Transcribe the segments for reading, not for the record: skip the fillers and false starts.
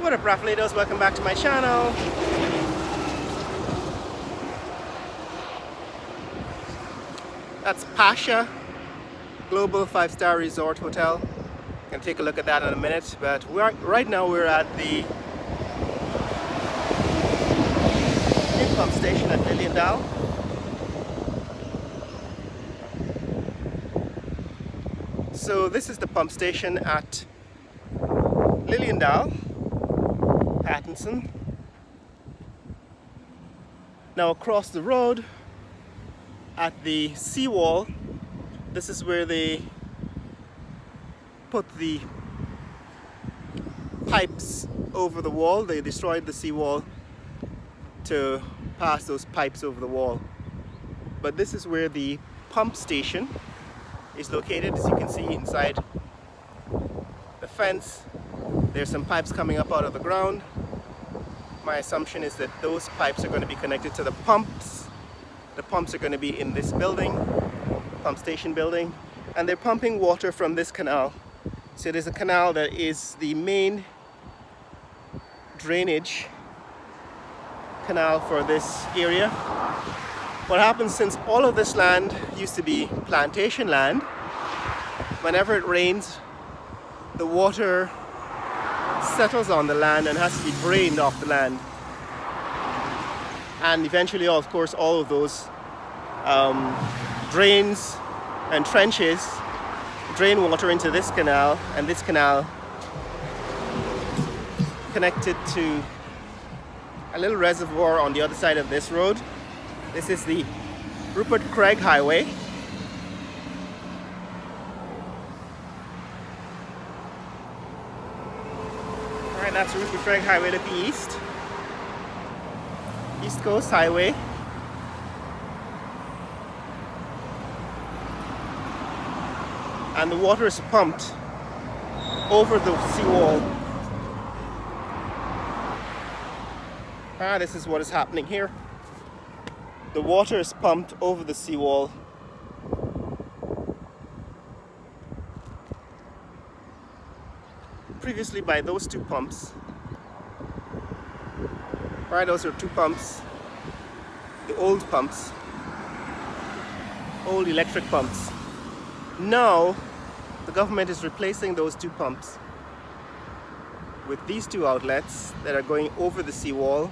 What up, Raffledos? Welcome back to my channel. That's Pasha Global 5-star Resort Hotel. Gonna take a look at that in a minute, but right now we're at the new pump station at Liliendaal. So this is the pump station at Liliendaal, Pattinson. Now across the road at the seawall, this is where they put the pipes over the wall. They destroyed the seawall to pass those pipes over the wall. But this is where the pump station is located. As you can see inside the fence, there's some pipes coming up out of the ground. My assumption is that those pipes are going to be connected to the pumps. The pumps are going to be in this building, pump station building, and they're pumping water from this canal. So there's a canal that is the main drainage canal for this area. What happens, since all of this land used to be plantation land, whenever it rains, the water settles on the land and has to be drained off the land. And eventually, of course, all of those drains and trenches drain water into this canal, and this canal connected to a little reservoir on the other side of this road. This is the Rupert Craig Highway. Alright, that's Rupert Craig Highway to the east. East Coast Highway. And the water is pumped over the seawall. This is what is happening here. The water is pumped over the seawall. Previously by those two pumps. Right, those are two pumps. The old pumps. Old electric pumps. Now, the government is replacing those two pumps with these two outlets that are going over the seawall,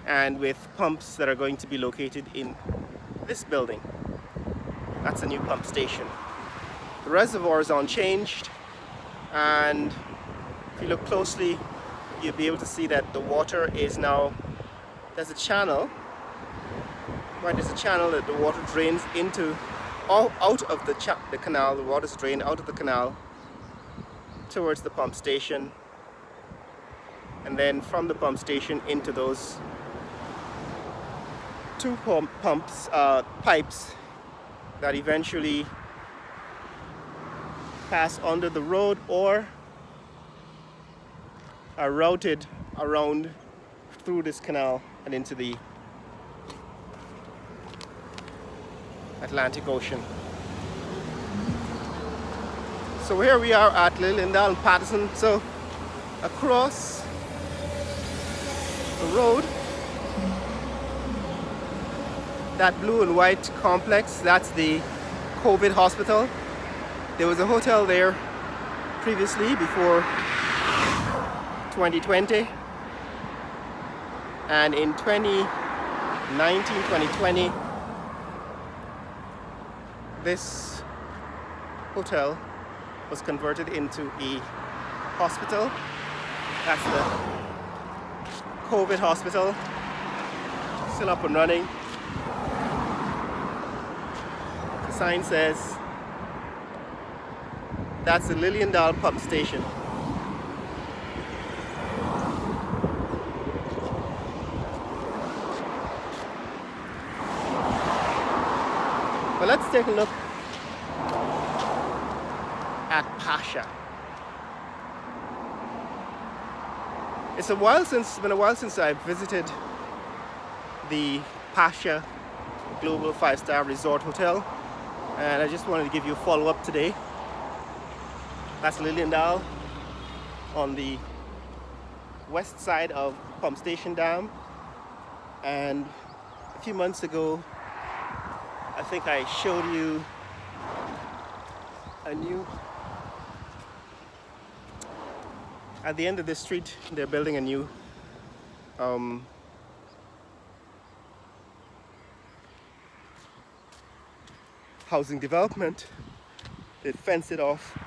and with pumps that are going to be located in this building. That's a new pump station. The reservoir is unchanged, and if you look closely, you'll be able to see that the water is now, there's a channel, right? There's a channel that the water drains into, out of the canal. The water is drained out of the canal towards the pump station, and then from the pump station into those two pipes that eventually pass under the road or are routed around through this canal and into the Atlantic Ocean. So here we are at Liliendaal and Pattinson. So across the road, that blue and white complex, that's the COVID hospital. There was a hotel there previously before 2020, and in 2020 this hotel was converted into a hospital. That's the COVID hospital, still up and running. The sign says that's the Liliendaal pump station. But let's take a look at Pasha. It's been a while since I've visited the Pasha Global 5-star Resort Hotel, and I just wanted to give you a follow-up today. That's Liliendaal on the west side of Pump Station Dam, and a few months ago I think I showed you a new, at the end of this street they're building a new housing development. They fenced it off,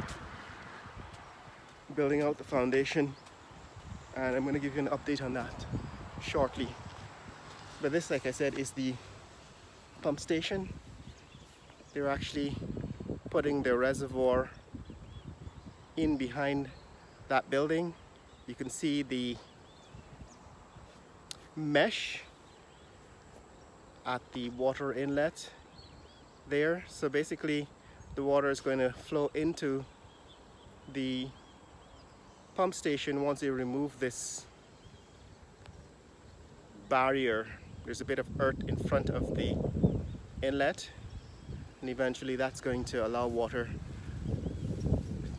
building out the foundation, and I'm going to give you an update on that shortly. But this, like I said, is the pump station. They're actually putting the reservoir in behind that building. You can see the mesh at the water inlet there. So basically the water is going to flow into the pump station once they remove this barrier. There's a bit of earth in front of the inlet, and eventually that's going to allow water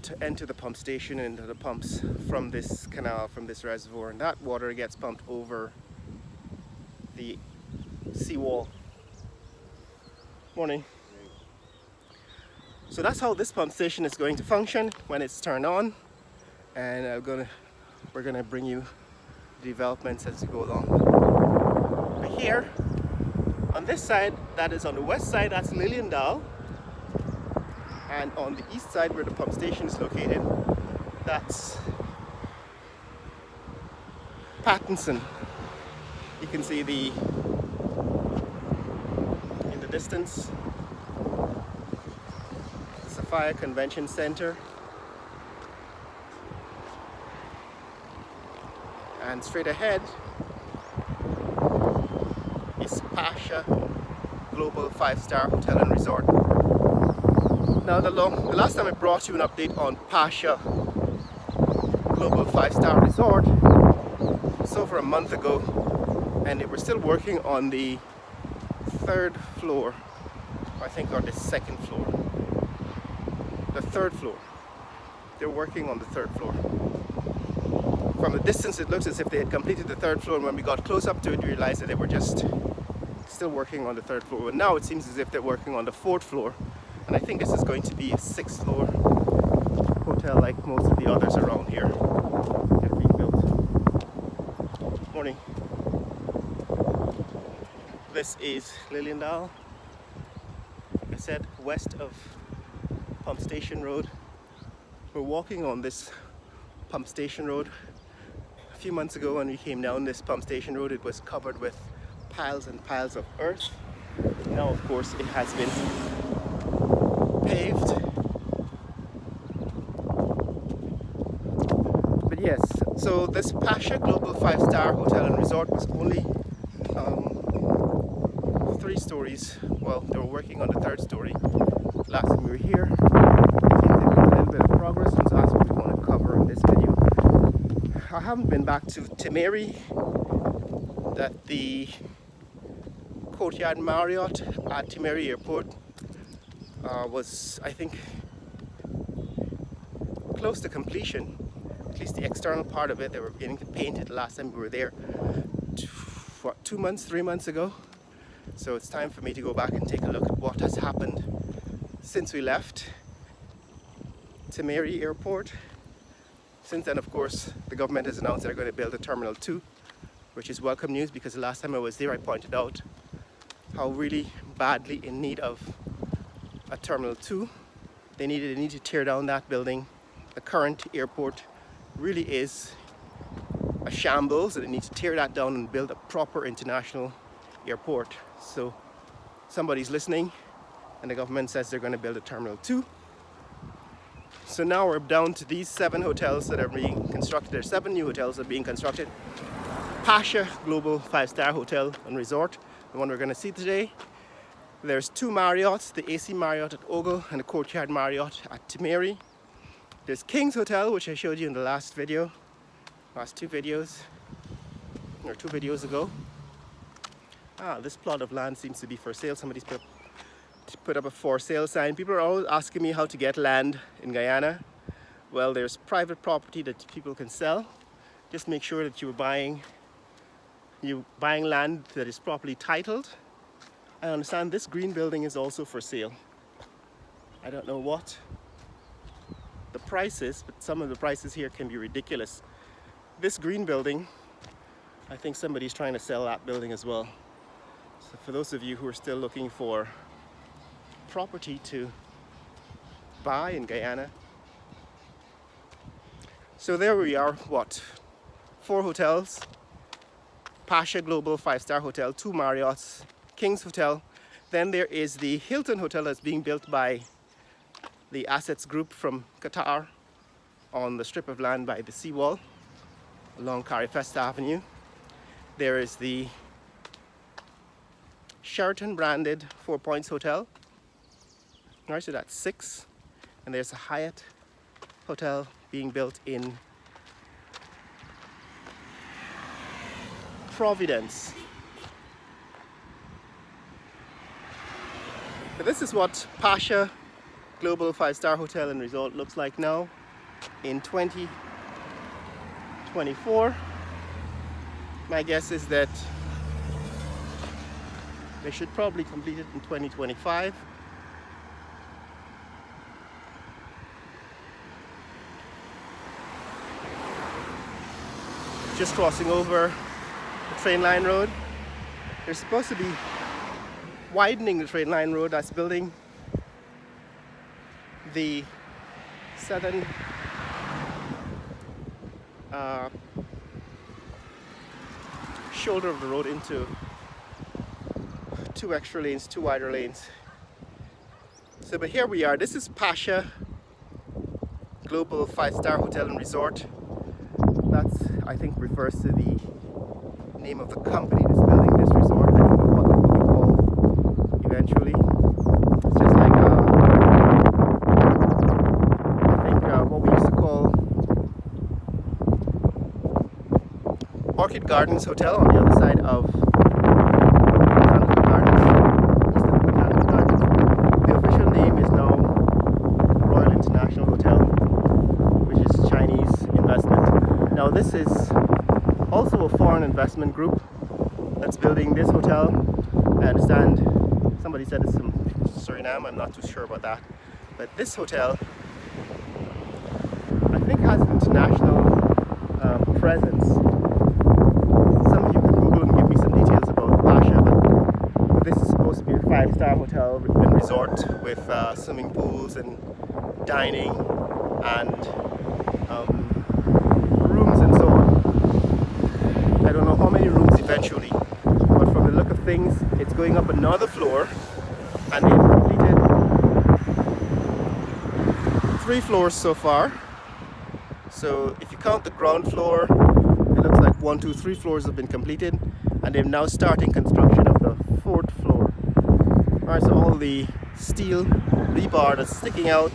to enter the pump station and into the pumps from this canal, from this reservoir, and that water gets pumped over the seawall. Morning. So that's how this pump station is going to function when it's turned on, and we're gonna bring you developments as we go along. But here on this side, that is on the west side, that's Liliendaal, and on the east side where the pump station is located, that's Pattinson. You can see in the distance the Sapphire Convention Center, and straight ahead is Pasha Global 5-star Hotel and Resort. Now the last time I brought you an update on Pasha Global 5-star Resort was over a month ago, and they were still working on the third floor, I think, or the second floor. The third floor. They're working on the third floor. From a distance it looks as if they had completed the third floor, and when we got close up to it we realized that they were just still working on the third floor. But now it seems as if they're working on the fourth floor, and I think this is going to be a 6th floor hotel like most of the others around here that are being built. Morning. This is Liliendaal. Like I said, west of Pump Station Road. We're walking on this Pump Station Road. A few months ago when we came down this Pump Station Road, it was covered with piles and piles of earth. Now of course it has been paved. But yes, so this Pasha Global 5-star Hotel and Resort was only 3 stories. Well, they were working on the 3rd story last time we were here. I think they made a little bit of progress, and so that's what we want to cover in this video. I haven't been back to Timeri, that the Courtyard Marriott at Timeri Airport was, I think, close to completion. At least the external part of it, they were beginning to paint it the last time we were there, 2 months, 3 months ago. So it's time for me to go back and take a look at what has happened since we left Timeri Airport. Since then, of course, the government has announced they're going to build a Terminal 2, which is welcome news, because the last time I was there I pointed out how really badly in need of a Terminal 2 they need to tear down that building. The current airport really is a shambles, and they need to tear that down and build a proper international airport. So somebody's listening, and the government says they're going to build a Terminal 2. So now we're down to these 7 hotels that are being constructed. There's 7 new hotels that are being constructed. Pasha Global 5-star Hotel and Resort, the one we're going to see today. There's 2 Marriotts, the AC Marriott at Ogle and the Courtyard Marriott at Timeri. There's King's Hotel, which I showed you in the last 2 videos, or 2 videos ago. This plot of land seems to be for sale. Somebody's put up a for sale sign. People are always asking me how to get land in Guyana. Well, there's private property that people can sell, just make sure that you're buying land that is properly titled. I understand this green building is also for sale. I don't know what the price is, but some of the prices here can be ridiculous. This green building, I think somebody's trying to sell that building as well. So for those of you who are still looking for property to buy in Guyana. So there we are, what? 4 hotels. Pasha Global 5-star Hotel, 2 Marriott's, King's Hotel. Then there is the Hilton Hotel that's being built by the Assets Group from Qatar on the strip of land by the seawall along Carifesta Avenue. There is the Sheraton branded 4 Points Hotel. All right, so that's 6. And there's a Hyatt Hotel being built in Providence. So this is what Pasha Global 5-star Hotel and Resort looks like now in 2024. My guess is that they should probably complete it in 2025. Just crossing over the train line road. They're supposed to be widening the train line road that's building the southern shoulder of the road into 2 extra lanes, 2 wider lanes. So, but here we are. This is Pasha Global 5-star Hotel and Resort. That's, I think, refers to the name of the company that's building this resort. I don't know what it will be called eventually. It's just like, I think, what we used to call Orchid Gardens Hotel on the other side of Botanical Gardens, east of Botanical Gardens. The official name is now Royal International Hotel, which is Chinese investment. Now this is also a foreign investment group that's building this hotel. I understand somebody said it's from Suriname, I'm not too sure about that. But this hotel, I think, has an international presence. Some of you can Google and give me some details about Pasha, but this is supposed to be a 5-star hotel and resort with swimming pools and dining and rooms and so on. I don't know how many rooms eventually, but from the look of things, it's going up another floor, and they've completed 3 floors so far. So if you count the ground floor, it looks like 1, 2, 3 floors have been completed, and they're now starting construction of the 4th floor. Alright, so all the steel rebar that's sticking out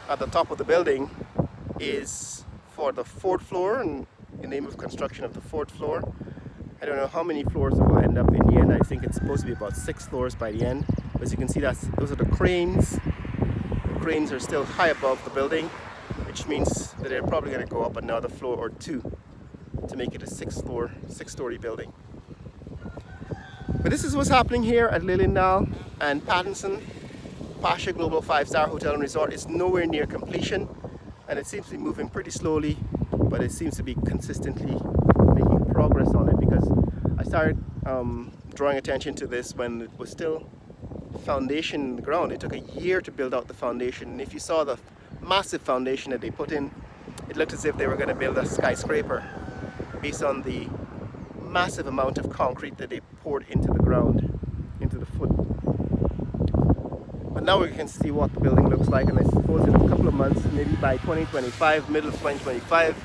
at the top of the building is for the 4th floor, and in the name of construction of the 4th floor. I don't know how many floors it will end up in the end. I think it's supposed to be about 6 floors by the end. As you can see, those are the cranes. The cranes are still high above the building, which means that they're probably going to go up another floor or 2 to make it a 6-story building. But this is what's happening here at Liliendaal and Pattinson. Pasha Global 5-star Hotel and Resort is nowhere near completion, and it seems to be moving pretty slowly, but it seems to be consistently making progress on it, because I started drawing attention to this when it was still foundation in the ground. It took a year to build out the foundation, and if you saw the massive foundation that they put in, it looked as if they were going to build a skyscraper based on the massive amount of concrete that they poured into the ground, into the foot. But now we can see what the building looks like, and I suppose in a couple of months, maybe by 2025, middle of 2025,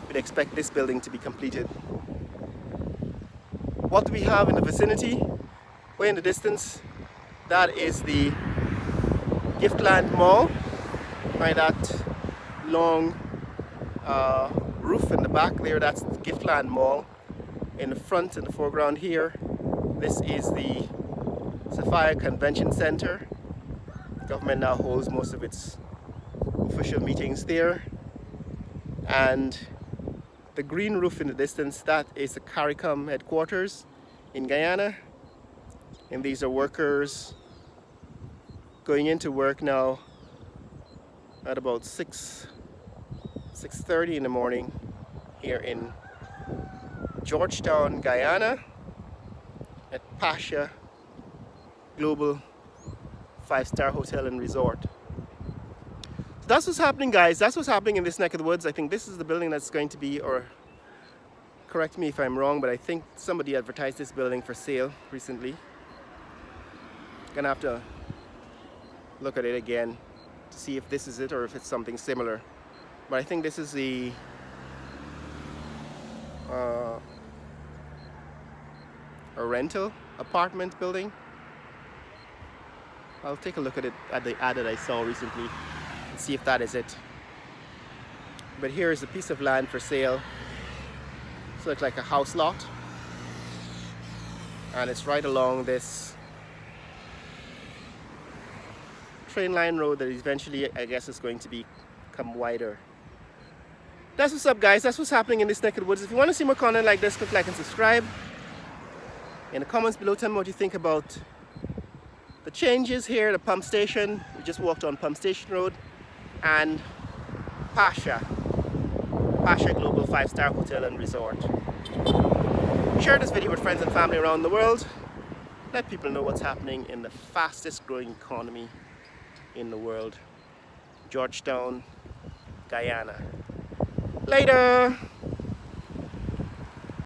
we'd expect this building to be completed. What do we have in the vicinity? Way in the distance, that is the Giftland Mall. Right, that long roof in the back there, that's the Giftland Mall. In the front, in the foreground here, this is the Sophia Convention Center. The government now holds most of its official meetings there. And The green roof in the distance, that is the CARICOM headquarters in Guyana. And these are workers going into work now at about 6:30 in the morning here in Georgetown, Guyana at Pasha Global 5-star Hotel and Resort. So that's what's happening, guys. That's what's happening in this neck of the woods. I think this is the building that's going to be, or correct me if I'm wrong, but I think somebody advertised this building for sale recently. Gonna have to look at it again to see if this is it or if it's something similar. But I think this is the a rental apartment building. I'll take a look at it, at the ad that I saw recently, and see if that is it. But here is a piece of land for sale. So it's like a house lot, and it's right along this train line road that eventually, I guess, is going to become wider. That's what's up, guys. That's what's happening in this neck of the woods. If you want to see more content like this, click like and subscribe. In the comments below, tell me what you think about the changes here at the pump station. We just walked on Pump Station Road, and Pasha Global 5-star Hotel and Resort. Share this video with friends and family around the world. Let people know what's happening in the fastest growing economy in the world, Georgetown, Guyana. Later!